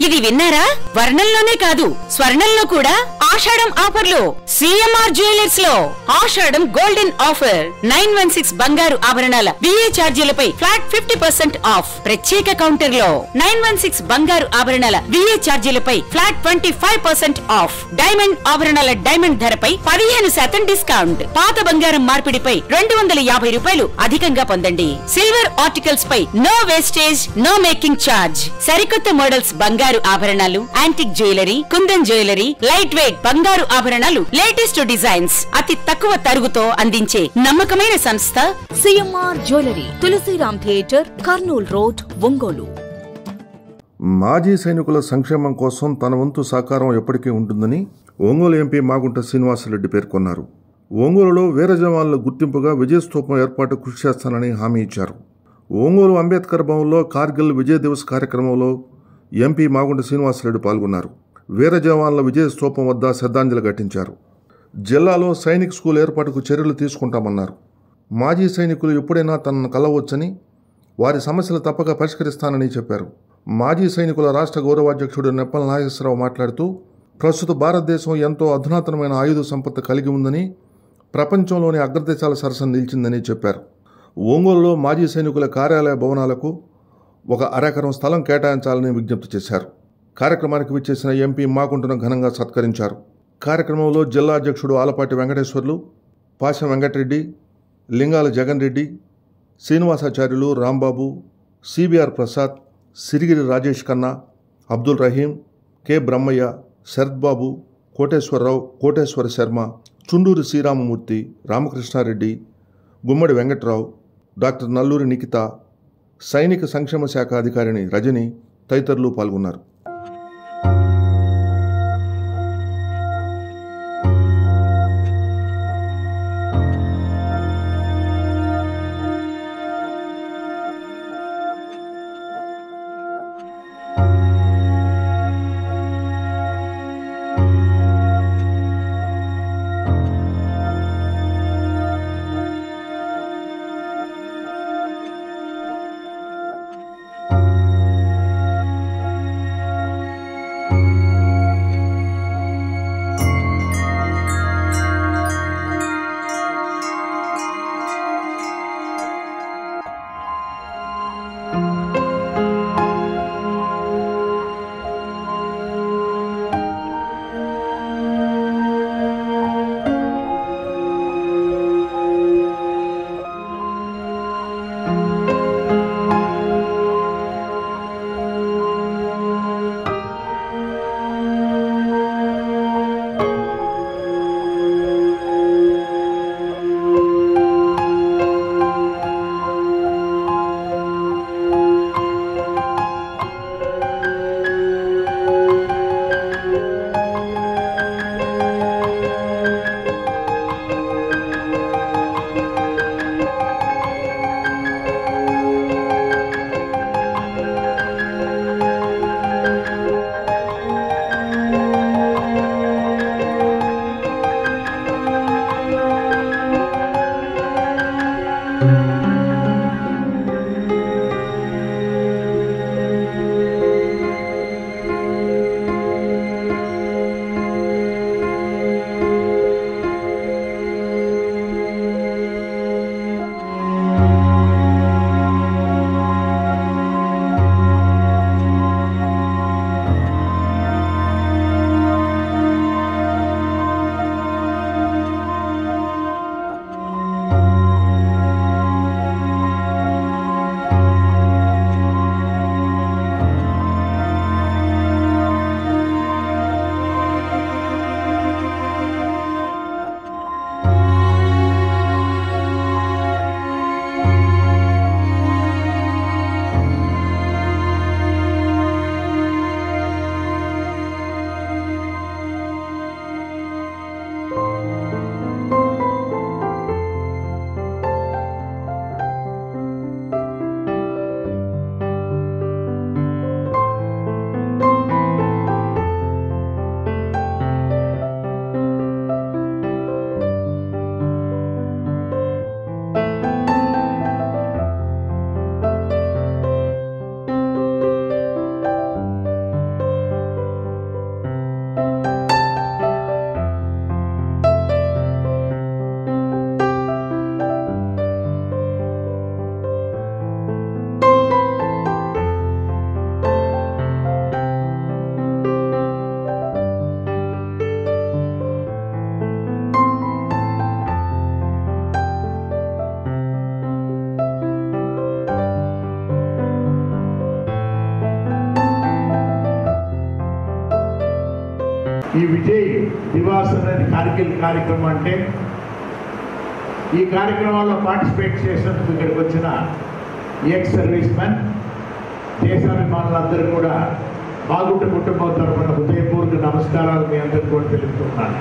ఇది విన్నారా? వర్ణంలోనే కాదు స్వర్ణంలో కూడా ఆషాఢం ఆఫర్లు. సిఎంఆర్ జ్యువెలర్స్ లో ఆషాఢం గోల్డెన్ ఆఫర్. 916 బంగారు ఆభరణాల విఏ ఛార్జీలపై ఫ్లాట్ 50% ఆఫ్. ప్రత్యేక కౌంటర్ లో 916 బంగారు ఆభరణాల విఏ ఛార్జీలపై ఫ్లాట్ 25% ఆఫ్. డైమండ్ ఆభరణాల డైమండ్ ధరపై 15% డిస్కౌంట్. పాత బంగారం మార్పిడిపై 250 రూపాయలు అధికంగా పొందండి. సిల్వర్ ఆర్టికల్స్ పై no wastage, no making charge. సరికొత్త మోడల్స్ బంగారు ఆభరణాలు, antique jewellery, kundan jewellery, light weight బంగారు ఆభరణాలు, లేటెస్ట్ డిజైన్స్ అతి తక్కువ తరుగుతో అందించే నమ్మకమైన సంస్థ CMR jewellery, Tulsiram theatre, Kurnool road, Ongole. మాజీ సైనికుల సంక్షేమం కోసం తన వంతు సహకారం ఎప్పటికీ ఉంటుందని ఒంగోలు ఎంపీ మాగుంట శ్రీనివాసరెడ్డి పేర్కొన్నారు. ఒంగోలులో వీర జవాన్ల గుర్తింపుగా విజయస్తూపం ఏర్పాటు కృషి చేస్తానని హామీ ఇచ్చారు. ఒంగోలు అంబేద్కర్ భవన్లో కార్గిల్ విజయ్ దివస్ కార్యక్రమంలో ఎంపీ మాగుంట శ్రీనివాసరెడ్డి పాల్గొన్నారు. వీర జవాన్ల విజయ స్తూపం వద్ద శ్రద్ధాంజలి ఘటించారు. జిల్లాలో సైనిక్ స్కూల్ ఏర్పాటుకు చర్యలు తీసుకుంటామన్నారు. మాజీ సైనికులు ఎప్పుడైనా తనను కలవచ్చని, వారి సమస్యలు తప్పక పరిష్కరిస్తానని చెప్పారు. మాజీ సైనికుల రాష్ట్ర గౌరవాధ్యక్షుడు నెప్పల నాగేశ్వరరావు మాట్లాడుతూ, ప్రస్తుత భారతదేశం ఎంతో అధునాతనమైన ఆయుధ సంపత్తి కలిగి ఉందని, ప్రపంచంలోని అగ్రదేశాల సరసన నిలిచిందని చెప్పారు. ఒంగోలులో మాజీ సైనికుల కార్యాలయ భవనాలకు 1 అరెకరం స్థలం కేటాయించాలని విజ్ఞప్తి చేశారు. కార్యక్రమానికి విచ్చేసిన ఎంపీ మాగుంటను ఘనంగా సత్కరించారు. కార్యక్రమంలో జిల్లా అధ్యక్షుడు ఆలపాటి వెంకటేశ్వర్లు, పాశం వెంకటరెడ్డి, లింగాల జగన్ రెడ్డి, శ్రీనివాసాచార్యులు, రాంబాబు, సిబిఆర్ ప్రసాద్, సిరిగిరి రాజేష్ ఖన్నా, అబ్దుల్ రహీం, కె బ్రహ్మయ్య, శరత్ బాబు, కోటేశ్వరరావు, కోటేశ్వర శర్మ, చుండూరి శ్రీరామమూర్తి, రామకృష్ణారెడ్డి, గుమ్మడి వెంకట్రావు, డాక్టర్ నల్లూరి నిఖిత, సైనిక సంక్షేమ శాఖ అధికారిని రజని తదితరులు పాల్గొన్నారు. ఈ విజయ్ దివాస్ అనేది కార్గిల్ కార్యక్రమం అంటే ఈ కార్యక్రమంలో పార్టిసిపేట్ చేసినందుకు ఇక్కడికి వచ్చిన ఎక్స్ సర్వీస్ మెన్ దేశాభిమానులందరూ కూడా బాగుంట కుటుంబం తరఫున హృదయపూర్వక నమస్కారాలు మీ అందరికీ కూడా తెలుపుతున్నాను.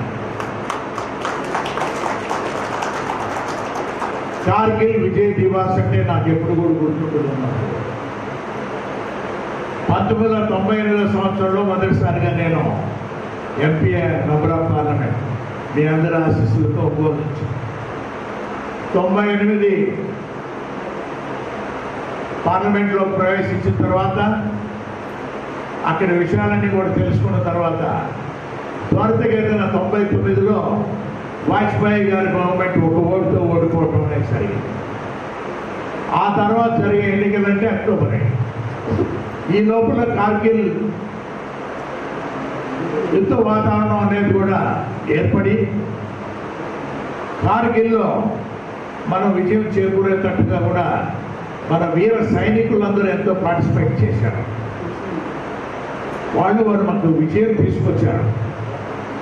కార్గిల్ విజయ్ దివాస్ అంటే నాకు ఎప్పుడు కూడా గుర్తుంటున్నాను. 1998 సంవత్సరంలో మొదటిసారిగా నేను ఎంపీ మెంబర్ ఆఫ్ పార్లమెంట్ మీ అందరి ఆశీస్సులతో ఒప్పుకోవచ్చు. 98 పార్లమెంట్లో ప్రవేశించిన తర్వాత అక్కడ విషయాలన్నీ కూడా తెలుసుకున్న తర్వాత త్వరితగతిన 99లో వాజ్పేయి గారి గవర్నమెంట్ ఒక ఓటుతో ఓడిపోవటం అనేది జరిగింది. ఆ తర్వాత జరిగే ఎన్నికలంటే అక్టోబర్. ఈ లోపల కార్గిల్ యుద్ధ వాతావరణం అనేది కూడా ఏర్పడి కార్గిల్లో మనం విజయం చేకూరేటట్టుగా కూడా మన వీర సైనికులందరూ ఎంతో పార్టిసిపేట్ చేశారు. వాళ్ళు మనకు విజయం తీసుకొచ్చారు.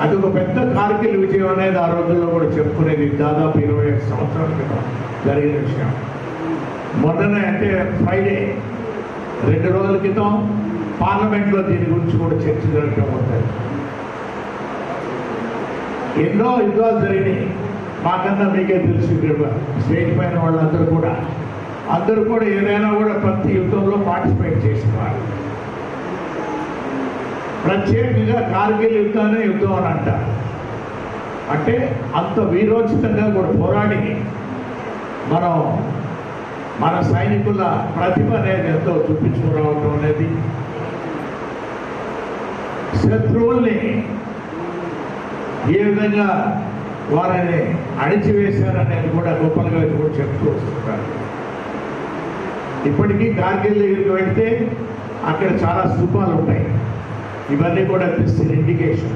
అది ఒక పెద్ద కార్గిల్ విజయం అనేది ఆ రోజుల్లో కూడా చెప్పుకునేది. దాదాపు 25 సంవత్సరాల క్రితం జరిగిన విషయం. మొన్ననే అంటే ఫ్రైడే 2 రోజుల క్రితం పార్లమెంట్లో దీని గురించి కూడా చర్చ జరగడం అవుతాయి. ఎన్నో యుద్ధాలు జరిగినాయి. మాకన్నా మీకే తెలుసు. స్టేజ్ పైన వాళ్ళందరూ కూడా ఏదైనా కూడా ప్రతి యుద్ధంలో పార్టిసిపేట్ చేసేవారు. ప్రత్యేకంగా కార్గిల్ యుద్ధాన్ని యుద్ధం అని అంటారు. అంటే అంత వీరోచితంగా కూడా పోరాడి మనం మన సైనికుల ప్రతిభ అనేది ఎంతో చూపించుకురావటం అనేది, శత్రువుల్ని ఏ విధంగా వారిని అణిచివేశారనేది కూడా గొప్పలుగా కూడా చెప్తూ వస్తుంటారు. ఇప్పటికీ కార్గిల్ దగ్గరికి వెళ్తే అక్కడ చాలా స్తూపాలు ఉంటాయి. ఇవన్నీ కూడా తెలిసిన ఇండికేషన్.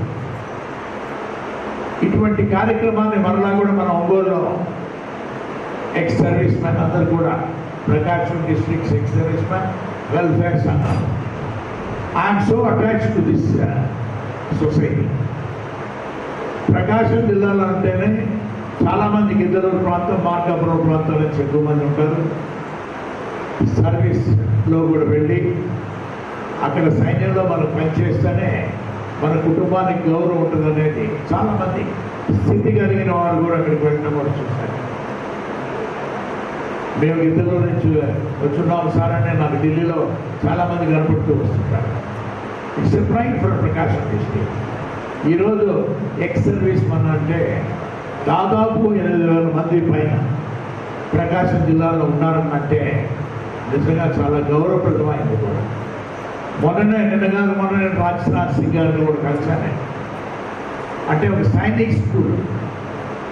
ఇటువంటి కార్యక్రమాన్ని మరలా కూడా మన ఒంగోలులో ఎక్స్ సర్వీస్ మెన్ అందరూ కూడా Prakasam districts ex service men welfare సంఘం. I'm so attached to this society. Prakasam జిల్లాలో అంటేనే చాలామంది గిద్దలూరు ప్రాంతం, మార్కాపురం ప్రాంతం నుంచి ఎక్కువ మంది ఉంటారు. సర్వీస్లో కూడా వెళ్ళి అక్కడ సైన్యంలో మనం పనిచేస్తేనే మన కుటుంబానికి గౌరవం ఉంటుంది అనేది చాలామంది స్థితి కలిగిన వారు కూడా అక్కడికి వెళ్ళడం కూడా చూస్తారు. మేము గిద్దలూరు నుంచి వచ్చున్నాం సార్ అని నాకు ఢిల్లీలో చాలామంది కనపడుతూ వస్తుంటారు. It's a pride for Prakasam district. ఈరోజు ఎక్స్ సర్వీస్ మెన్ అంటే దాదాపు 8,000 మంది పైన ప్రకాశం జిల్లాలో ఉన్నారన్నంటే నిజంగా చాలా గౌరవప్రదమైంది కూడా. మొన్న రాజ్నాథ్ సింగ్ గారిని కూడా కలిశాను. అంటే ఒక సైనిక్ స్కూల్,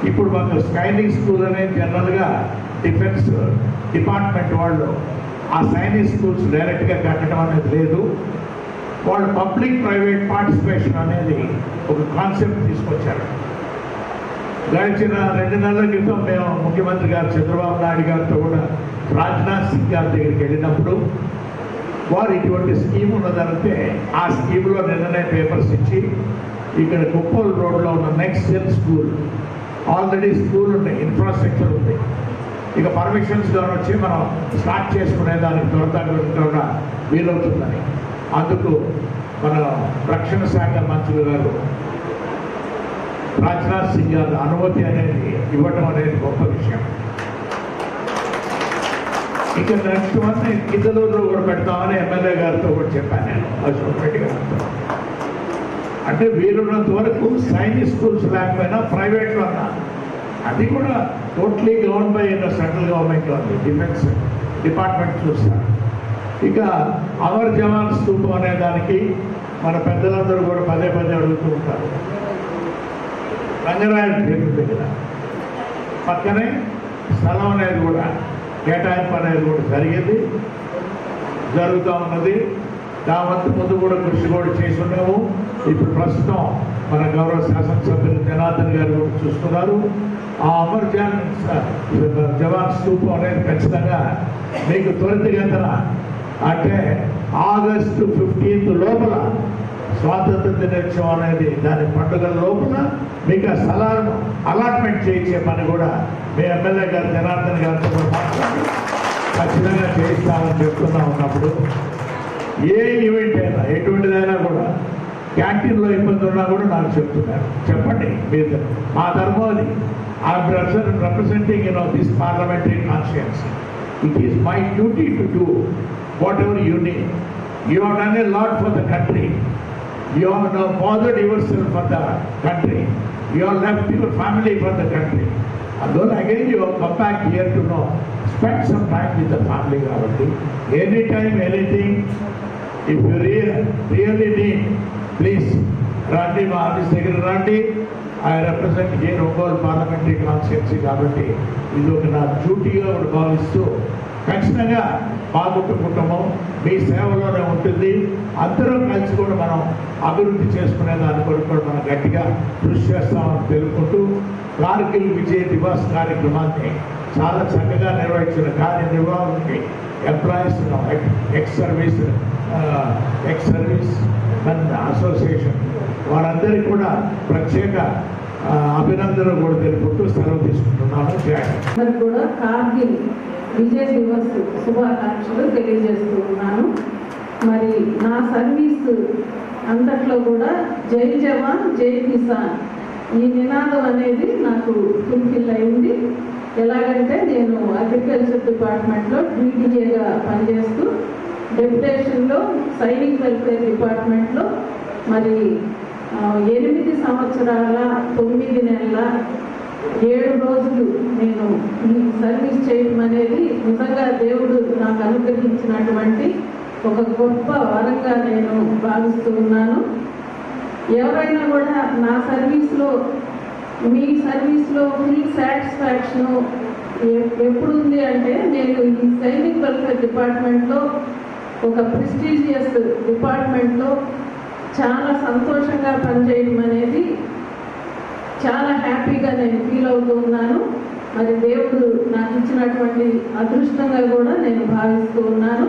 ఇప్పుడు మాకు సైనిక్ స్కూల్ అనేది జనరల్గా డిఫెన్స్ డిపార్ట్మెంట్ వాళ్ళు ఆ సైనిక్ స్కూల్స్ డైరెక్ట్గా కట్టడం అనేది లేదు. వాళ్ళు పబ్లిక్ ప్రైవేట్ పార్టిసిపేషన్ అనేది ఒక కాన్సెప్ట్ తీసుకొచ్చారు. గడిచిన 2 నెలల క్రితం మేము ముఖ్యమంత్రి గారు చంద్రబాబు నాయుడు గారితో కూడా రాజ్నాథ్ సింగ్ గారి దగ్గరికి వెళ్ళినప్పుడు వారు ఇటువంటి స్కీమ్ ఉన్నదంటే ఆ స్కీమ్లో నిన్ననే పేపర్స్ ఇచ్చి ఇక్కడ కుప్పల్ రోడ్లో ఉన్న next gen school already school ఉన్నాయి, ఇన్ఫ్రాస్ట్రక్చర్ ఉంది. ఇక పర్మిషన్స్ ద్వారా వచ్చి మనం స్టార్ట్ చేసుకునే దానికి త్వరగా వీలవుతుందని అందుకు మన రక్షణ శాఖ మంత్రులు గారు రాజ్నాథ్ సింగ్ గారు అనుమతి అనేది ఇవ్వటం అనేది గొప్ప విషయం. ఇక నెక్స్ట్ వన్ గిద్దలూరులో కూడా పెడతామని ఎమ్మెల్యే గారితో కూడా చెప్పాను నేను, అశోక్ రెడ్డి గారితో. అంటే వీలున్నంత వరకు సైనిక్ స్కూల్స్ లేకపోయినా ప్రైవేట్లో ఉన్నా అది కూడా టోటలీ గవర్న్ బై సెంట్రల్ గవర్నమెంట్లో ఉంది, డిఫెన్స్ డిపార్ట్మెంట్ చూస్తారు. ఇక అమర్ జవాన్ స్తూపం అనే దానికి మన పెద్దలందరూ కూడా పదే అడుగుతూ ఉంటారు. రంగరాయల టెంపుల్ దగ్గర పక్కనే స్థలం అనేది కూడా కేటాయింపు అనేది కూడా జరుగుతూ ఉన్నది. దావంతు ముందు కూడా కృషి కూడా చేసి ఉన్నాము. ఇప్పుడు ప్రస్తుతం మన గౌరవ శాసనసభ్యులు జనార్దన్ గారు కూడా చూస్తున్నారు. ఆ అమర్ జవాన్ స్తూపం అనేది ఖచ్చితంగా మీకు త్వరితగతిన అంటే ఆగస్టు 15 లోపల స్వాతంత్ర దినోత్సవం అనేది దాని పండుగల లోపల మీకు ఆ స్థలాలను అలాట్మెంట్ చేయించే పని కూడా మీ ఎమ్మెల్యే గారు జనార్దన్ గారితో కూడా మాట్లాడి ఖచ్చితంగా చేయిస్తామని చెప్తున్నా ఉన్నప్పుడు ఏ ఈవెంట్ అయినా ఎటువంటిదైనా కూడా క్యాంటీన్లో ఇబ్బంది ఉన్నా కూడా నాకు చెప్తున్నారు. చెప్పండి, మీరు మా ధర్మం అది. I'm representing this parliamentary conscience. It is my duty to do whatever you need. You have done a lot for the country. You have now bothered yourself for the country. You have left your family for the country. And then again you have come back here to know, spend some time with the family. Anytime, anything, if you really need, please, Randi, మా office దగ్గర రండి. I represent here Ongole parliamentary constituency కాబట్టి ఇది ఒక నా డ్యూటీగా కూడా భావిస్తూ ఖచ్చితంగా మా కుటుంబం మీ సేవలోనే ఉంటుంది. అందరం కలిసి కూడా మనం అభివృద్ధి చేసుకునే దాని కొరకు కూడా మనం గట్టిగా కృషి చేస్తామని తెలుపుకుంటూ కార్గిల్ విజయ్ దివస్ కార్యక్రమాన్ని చాలా చక్కగా నిర్వహించిన కార్యనిర్వాహకులకి ఎంప్లాయీస్ ఎక్స్ సర్వీస్ అసోసియేషన్ వారందరికీ కూడా ప్రత్యేక అభినందనలు కూడా తెలుపుతూ సెలవు తీసుకుంటున్నాను. కూడా కార్గిల్ విజయ్ దివస్ శుభాకాంక్షలు తెలియజేస్తూ ఉన్నాను. మరి నా సర్వీస్ అంతట్లో కూడా జై జవాన్ జై కిసాన్ ఈ నినాదం అనేది నాకు ఫుల్ఫిల్ అయింది. ఎలాగంటే నేను అగ్రికల్చర్ డిపార్ట్మెంట్లో డీడీఏగా పనిచేస్తూ డెప్యుటేషన్లో సైనిక్ వెల్ఫేర్ డిపార్ట్మెంట్లో మరి 8 సంవత్సరాల 9 నెలల 7 రోజులు నేను ఈ సర్వీస్ చేయడం అనేది నిజంగా దేవుడు నాకు అనుగ్రహించినటువంటి ఒక గొప్ప వరంగా నేను భావిస్తూ ఉన్నాను. ఎవరైనా కూడా నా సర్వీస్లో మీ సర్వీస్లో ఫుల్ సాటిస్ఫాక్షన్ ఎప్పుడు ఉంది అంటే నేను ఈ సైనిక్ వెల్ఫేర్ డిపార్ట్మెంట్లో ఒక ప్రెస్టీజియస్ డిపార్ట్మెంట్లో చాలా సంతోషంగా పనిచేయడం అనేది చాలా హ్యాపీగా నేను ఫీల్ అవుతూ ఉన్నాను. మరి దేవుడు నాకు ఇచ్చినటువంటి అదృష్టంగా కూడా నేను భావిస్తూ ఉన్నాను.